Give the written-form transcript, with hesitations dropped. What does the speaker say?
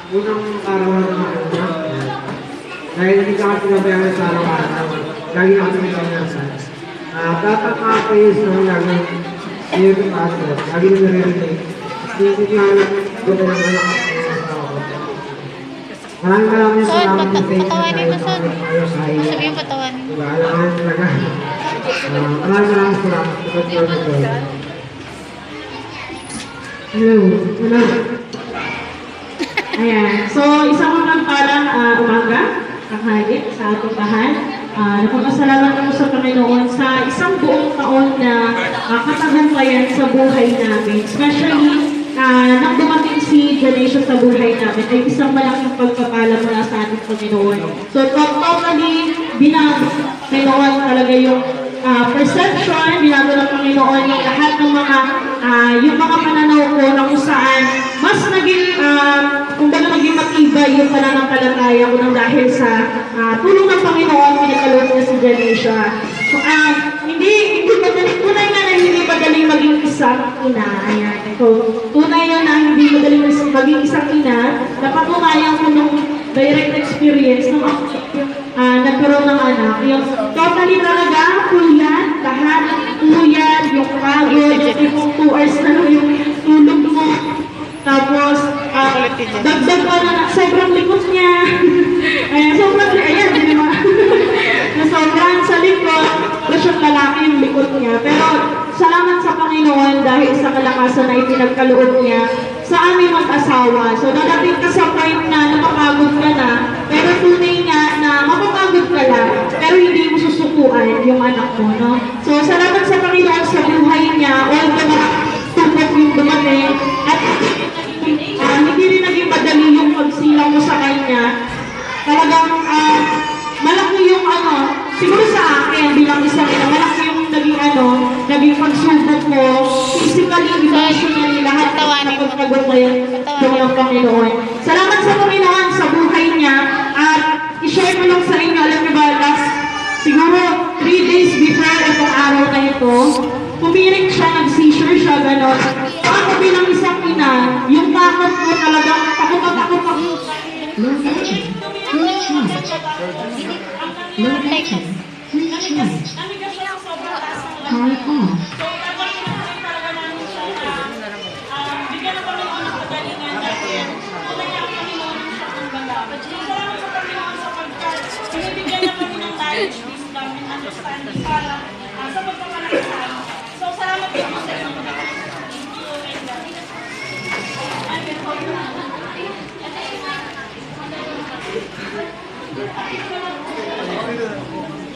unang araw na dahil hindi ka kasi nabayaran sa araw-araw, lagi na kami pinayasan. Tataka kayo sa lagi yung pastor, lagi na nare-relate. Hindi nga lang ganda ng anak ko. Maraming salamat sa inyo Patawanin mo sa tayo sa iyo. sabihin patawanin mo. Diba? Alam mo talaga. Maraming salamat sa pagkakas. Hello. Hello. Ayan. So, isang magpalang umaga, tanghali sa ating bahay. Napapasalamat ako sa Panginoon sa isang buong taon na katagumpayan sa buhay namin. Especially, nang dumating si Janisha sa buhay namin ay isang malaking pagpapala mula sa ating Panginoon. So, totally, binago ng Panginoon talaga yung perception, binago ng Panginoon yung lahat ng yung mga pananaw ko na kung saan mas naging, kung gano'n naging matibay yung pananampalataya ko nang dahil sa tulong ng Panginoon, pinagkaloob niya si Janisha. So, hindi madaling, tunay nga na hindi madaling maging isang ina. Ayan. So, tunay yun na hindi madaling maging isang ina, napatunayan ko nung direct experience nung ako nagkaroon ng anak. Yung totally talaga, full yan, lahat, yan, yung pagod, yung tipong 2 hours na yung tulog mo. Tapos, dagdag pa na, sobrang likot niya. Ayan, sobrang, ayan, hindi naman. Na sobrang sa likod, siyang lalaki yung likod niya. Pero, salamat sa Panginoon dahil sa kalakasan na ipinagkaloob niya sa aming mag-asawa. So, dadating ka sa point na napapagod ka na, pero tunay nga na mapapagod ka lang, pero hindi mo susukuan yung anak mo, no? So, salamat sa Panginoon sa buhay niya, although tupok yung dumating, at hindi rin naging madali yung pagsilang mo sa kanya. Talagang, malaki yung siguro sa akin bilang isang ina, malaki yung naging pagsubok mo, physically, emotionally, lahat ng pagpagod ng Panginoon. Salamat sa Panginoon sa buhay niya, at i-share ko lang sa inyo, alam niyo ba, siguro 3 days before itong araw na ito, pumirik siya, nag-seizure siya, gano'n. Ako bilang isang ina, yung takot ko talagang takot ako. Thank you.